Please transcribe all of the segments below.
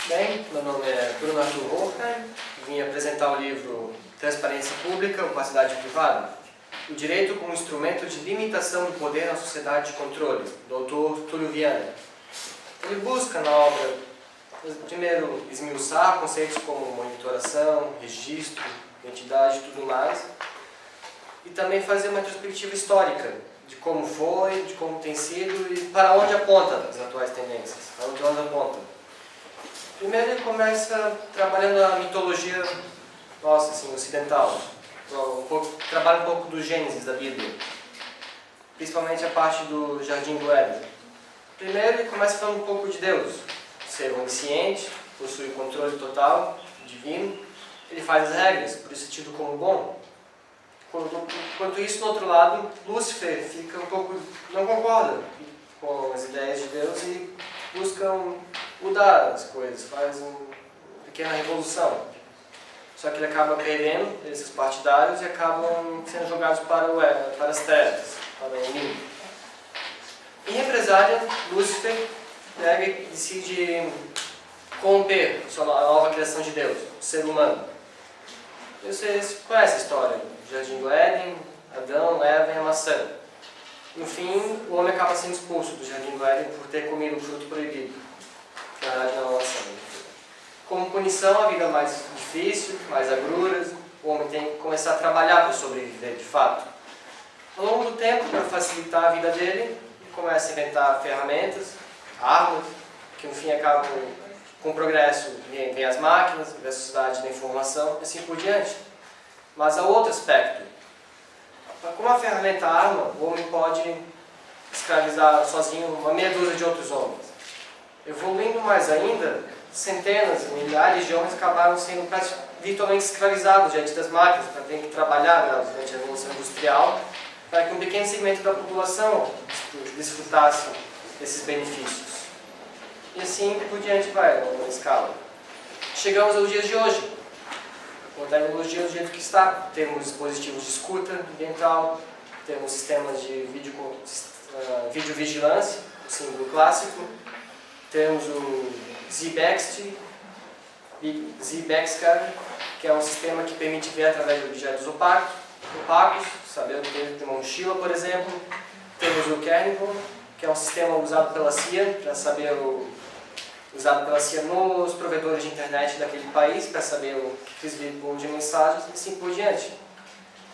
Bem, meu nome é Bruno Arthur Hoffner, vim apresentar o livro Transparência Pública, Opacidade Privada, o direito como instrumento de limitação do poder na sociedade de controle, do autor Túlio Viana. Ele busca na obra, primeiro, esmiuçar conceitos como monitoração, registro, identidade e tudo mais, e também fazer uma retrospectiva histórica de como foi, de como tem sido e para onde aponta as atuais tendências, para onde elas apontam. Primeiro ele começa trabalhando a mitologia nossa, assim, ocidental. Trabalha um pouco do Gênesis da Bíblia, principalmente a parte do Jardim do Éden. Primeiro ele começa falando um pouco de Deus, ser onisciente, possui controle total, divino. Ele faz as regras, por isso é tido como bom. Enquanto isso, do outro lado, Lúcifer fica um pouco, não concorda com as ideias de Deus e buscam mudar as coisas, faz uma pequena revolução. Só que ele acaba perdendo esses partidários e acabam sendo jogados para as trevas, para o limbo. Em represália, Lúcifer decide corromper a nova criação de Deus, o ser humano. Vocês conhecem a história do Jardim do Éden, Adão, Eva e a maçã. No fim, o homem acaba sendo expulso do Jardim do Éden por ter comido o fruto proibido. Na verdade, não é uma maçã. Como punição, a vida é mais difícil, mais agruras, o homem tem que começar a trabalhar para sobreviver, de fato. Ao longo do tempo, para facilitar a vida dele, ele começa a inventar ferramentas, armas, que no fim acabam, com o progresso, vem as máquinas, vem a sociedade da informação, e assim por diante. Mas há outro aspecto. Como a ferramenta arma, o homem pode escravizar sozinho uma meia dúzia de outros homens. Evoluindo mais ainda, centenas, milhares de homens acabaram sendo virtualmente escravizados diante das máquinas, para ter que trabalhar durante a Revolução Industrial, para que um pequeno segmento da população desfrutasse desses benefícios. E assim por diante vai, numa escala. Chegamos aos dias de hoje. Com a tecnologia do jeito que está, temos dispositivos de escuta ambiental, temos sistemas de videovigilância, o símbolo clássico, temos o Z-Bexty, que é um sistema que permite ver através de objetos opacos, sabendo que tem uma mochila, por exemplo. Temos o Kernel, que é um sistema usado pela CIA, usado pela CIA nos provedores de internet daquele país, para saber o que eles veem de mensagens e assim por diante.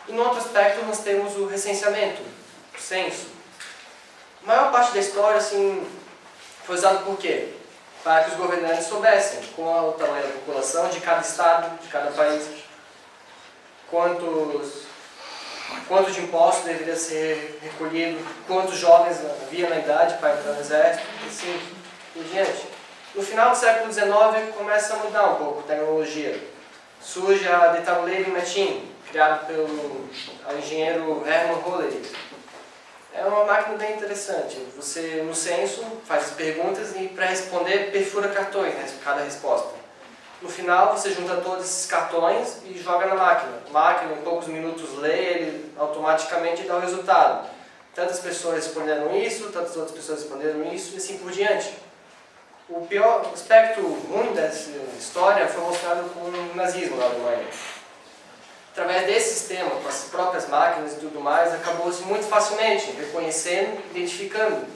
E no outro aspecto nós temos o recenseamento, o censo. A maior parte da história assim, foi usado por quê? Para que os governantes soubessem qual é o tamanho da população de cada estado, de cada país, quanto de impostos deveria ser recolhido, quantos jovens havia na idade para entrar no exército, e assim por diante. No final do século XIX começa a mudar um pouco a tecnologia. Surge a Data Labeling Machine, criada pelo engenheiro Hermann Hollerith. É uma máquina bem interessante. Você, no censo, faz as perguntas e, para responder, perfura cartões, cada resposta. No final, você junta todos esses cartões e joga na máquina. A máquina, em poucos minutos, lê ele automaticamente e dá o resultado. Tantas pessoas responderam isso, tantas outras pessoas responderam isso e assim por diante. O pior aspecto ruim dessa história foi mostrado com o nazismo na Alemanha. Através desse sistema, com as próprias máquinas e tudo mais, acabou-se muito facilmente reconhecendo e identificando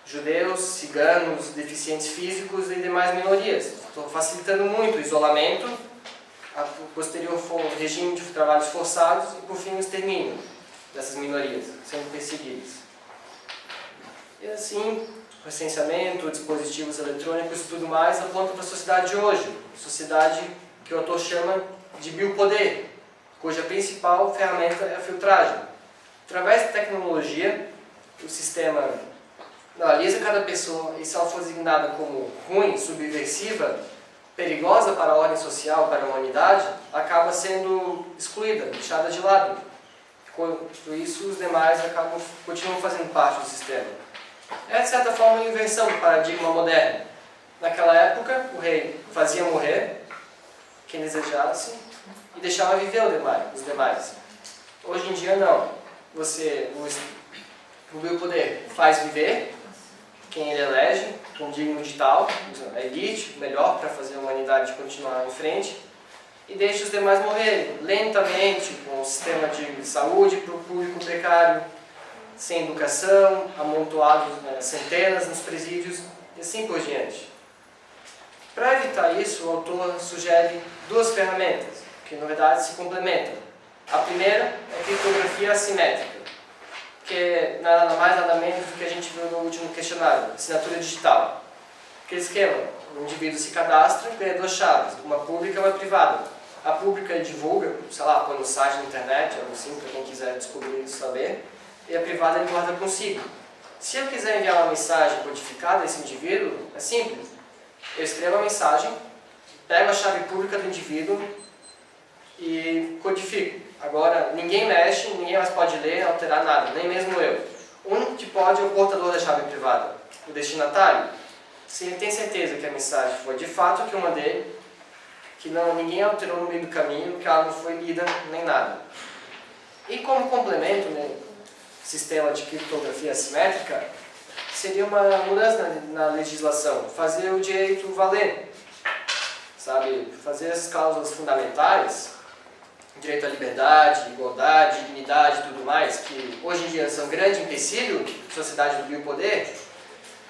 judeus, ciganos, deficientes físicos e demais minorias, facilitando muito o isolamento, o posterior regime de trabalhos forçados e, por fim, o extermínio dessas minorias, sendo perseguidas. E assim, recenseamento, dispositivos eletrônicos e tudo mais apontam para a sociedade de hoje, sociedade que o autor chama de biopoder, cuja principal ferramenta é a filtragem. Através da tecnologia, o sistema analisa cada pessoa e, se ela for designada como ruim, subversiva, perigosa para a ordem social, para a humanidade, acaba sendo excluída, deixada de lado. Enquanto isso, os demais continuam fazendo parte do sistema. É, de certa forma, uma inversão do paradigma moderno. Naquela época, o rei fazia morrer quem desejasse e deixava viver os demais. Hoje em dia, não. O biopoder faz viver quem ele elege, com digno de tal, a elite, o melhor para fazer a humanidade continuar em frente, e deixa os demais morrerem lentamente, com um sistema de saúde para o público precário, sem educação, amontoados centenas nos presídios e assim por diante. Para evitar isso, o autor sugere duas ferramentas, que na verdade se complementam. A primeira é a criptografia assimétrica, que é nada mais nada menos do que a gente viu no último questionário, assinatura digital. Aquele esquema, o indivíduo se cadastra e ganha duas chaves, uma pública e uma privada. A pública ele divulga, sei lá, põe no site na internet, algo assim, para quem quiser descobrir e saber, e a privada ele guarda consigo. Se eu quiser enviar uma mensagem codificada a esse indivíduo, é simples. Eu escrevo a mensagem, pego a chave pública do indivíduo e codifico. Agora, ninguém mexe, ninguém mais pode ler, alterar nada, nem mesmo eu. O único que pode é o portador da chave privada, o destinatário. Se ele tem certeza que a mensagem foi de fato que eu mandei, que ninguém alterou no meio do caminho, que ela não foi lida nem nada. E como complemento, sistema de criptografia assimétrica, seria uma mudança na legislação, fazer o direito valer, sabe? Fazer essas cláusulas fundamentais, direito à liberdade, igualdade, dignidade e tudo mais, que hoje em dia são um grande empecilho na sociedade do biopoder,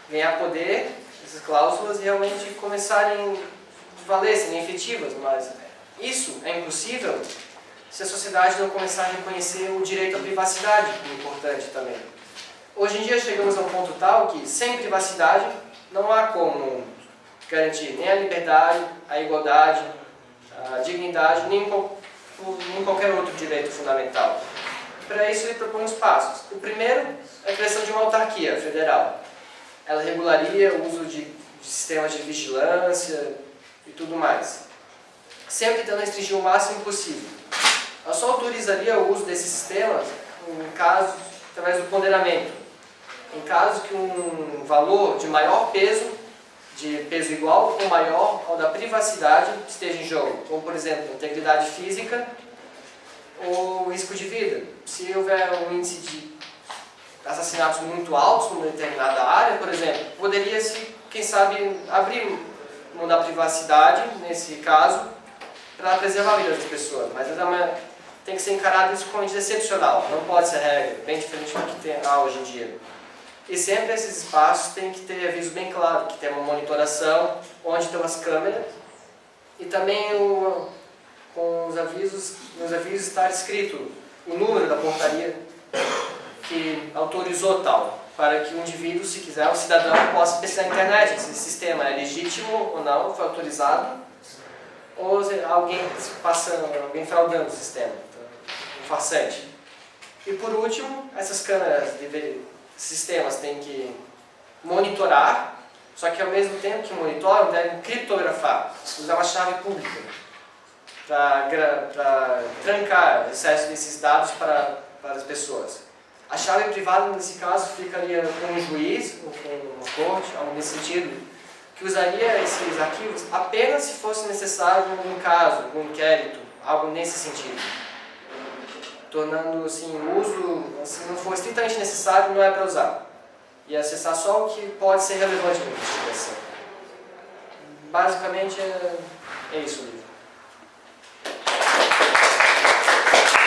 ganhar poder, essas cláusulas realmente começarem a valer, serem efetivas, mas isso é impossível se a sociedade não começar a reconhecer o direito à privacidade, que é importante também. Hoje em dia chegamos a um ponto tal que, sem privacidade, não há como garantir nem a liberdade, a igualdade, a dignidade, nem qualquer outro direito fundamental. Para isso ele propõe os passos. O primeiro é a criação de uma autarquia federal. Ela regularia o uso de sistemas de vigilância e tudo mais, sempre tentando restringir o máximo possível. Ela só autorizaria o uso desses sistemas em casos através do ponderamento. Em caso que um valor de maior peso, de peso igual ou maior ao da privacidade, esteja em jogo, como por exemplo, integridade física ou risco de vida. Se houver um índice de assassinatos muito altos numa determinada área, por exemplo, poderia-se, quem sabe, abrir mão da privacidade, nesse caso, para preservar a vida das pessoas. Mas tem que ser encarado isso como excepcional, não pode ser regra, bem diferente do que há hoje em dia. E sempre esses espaços têm que ter aviso bem claro, que tem uma monitoração, onde estão as câmeras, e também com nos avisos estar escrito o número da portaria que autorizou tal, para que o indivíduo, se quiser, o cidadão possa pesquisar na internet se esse sistema é legítimo ou não, foi autorizado, ou alguém fraudando o sistema, um farsante. E por último, essas câmeras, sistemas têm que monitorar, só que ao mesmo tempo que monitoram, devem criptografar, usar uma chave pública para trancar o acesso desses dados para as pessoas. A chave privada, nesse caso, ficaria com um juiz, ou com uma corte, algo nesse sentido, que usaria esses arquivos apenas se fosse necessário num caso, num inquérito, algo nesse sentido. Tornando assim, o uso, se não for estritamente necessário, não é para usar. E acessar só o que pode ser relevante na investigação. Basicamente é isso o livro.